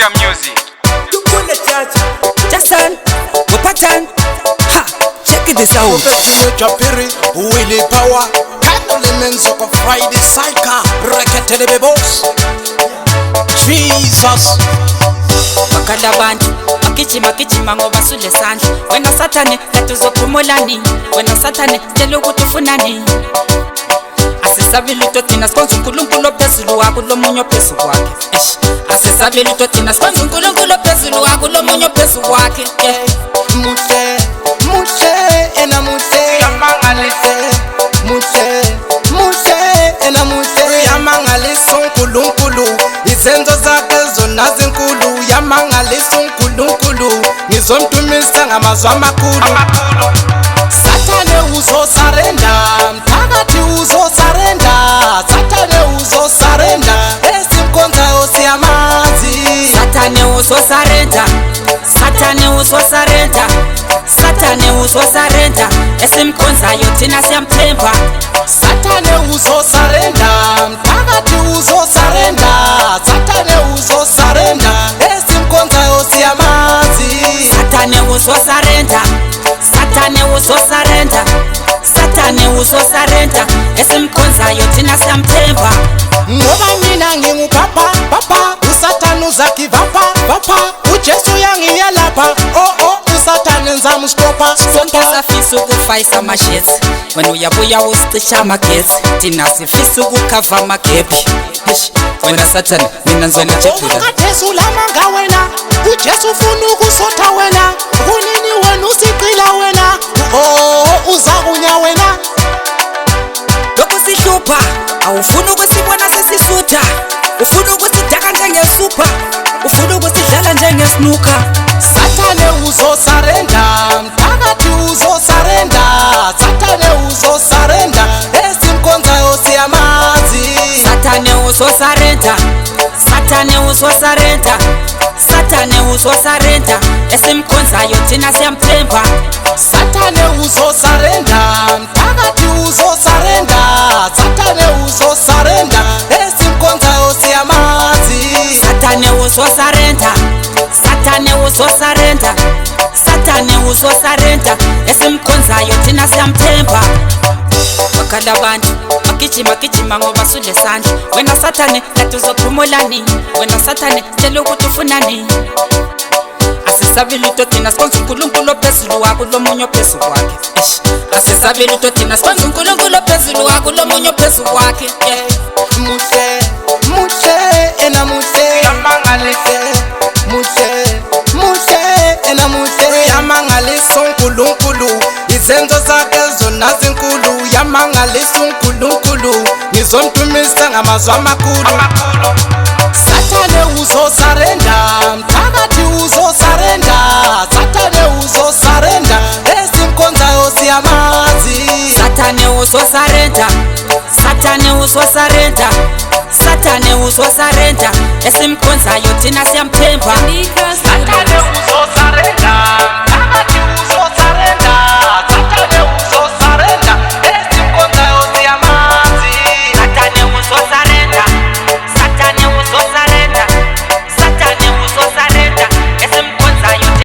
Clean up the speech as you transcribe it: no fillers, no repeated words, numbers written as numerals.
Africa music. Jackson, Wapatan, ha, check this out. Japiri, Willie Power, Elements of a Friday Psycha, Racket the Boss, Jesus. Wakanda bantu, makichi mango basule sandla. Wena satane, katuzophumulani. Wena satane, tshela ukuthi ufunani. Asisabi lutho thina sikhonza uNkulunkulu ophezulu wakho lomunye ophezulu kwakhe. Asisabi lutho thina sikhonza uNkulunkulu ophezulu wakho lomunye ophezulu kwakhe. Muhle, muhle, ena muhle, yamangalise. Muhle, muhle, ena muhle, yamangalisa uNkulunkulu. Izenzo zakhe zona zinkulu, yamangalisa uNkulunkulu. Ngizomdumisa ngamazwi amakhulu. Satane uzosarenda, mthakathi uzosarenda. Satane uzosarenda, esimkhonzayo siyamazi. Satane uzosarenda, Satane uzosarenda, Satane uzosarenda, esimkhonzayo thina siyamthemba. Satane uzosarenda, mthakathi uzosarenda. Satane uzosarenda, esimkhonzayo siyamazi. Satane uzosarenda, Satane uzosarenda, Satane uzosarenda, esimkhonzayo thina siyamthemba. Ngoba mina ngingupapa, papa, uSatane uzakivapha, vapha. uJesu yangiyelapha, oh, uSatane ngizamustopa, Sonke safisa ukufayisa amashethi, wena uyabuya usicisha amagetsi. Thina sifisa ukukhava amagebhi. Wena Satane, mina ngizona njephula. uJesu lamanga wena, uJesu ufuna ukusotha wena. Kunini wena usiqila wena, oh, uzakunya wena. Lokhu sihlupha, awufuni ukusibona sesisutha. Ufuna ukusidaka njengesupha, ufuna ukusidlala njengesnooker. Satane uzosarenda, mthakathi uzosarenda. Satane uzosarenda, esimkhonzayo siyamazi. Satane uzosarenda, Satane uzosarenda, Satane uzosarenda, esimkhonzayo thina siyamthemba. Satane uzosarenda, mthakathi uzosarenda. Satane uzosarenda, esimkhonzayo siyamazi. Satane uzosarenda, Satane uzosarenda, Satane uzosarenda, esimkhonzayo thina siyamthemba. Wakhala abantu, magijima ngoba sule sandla. Wena Satane, kathi uzophumulani. Wena Satane, tshela ukuthi ufunani. Asisabi lutho thina sikhonza uNkulunkulu ophezulu wakho lomunye ophezulu kwakhe. Asisabi lutho thina sikhonza uNkulunkulu ophezulu wakho lomunye ophezulu kwakhe. Muhle, muhle, ena muhle, yamangalise. Muhle, muhle, ena muhle, yamangalisa uNkulunkulu. Izenzo zakhe zona zinkulu, yamangalisa uNkulunkulu. Ngizomdumisa ngamazwi amakhulu. Satane uzosarenda, mthakathi uzosarenda. Satane uzosarenda, esimkhonzayo siyamazi. Satane uzosarenda, Satane uzosarenda, Satane uzosarenda, esimkhonzayo thina siyamthemba. Satane uzosarenda.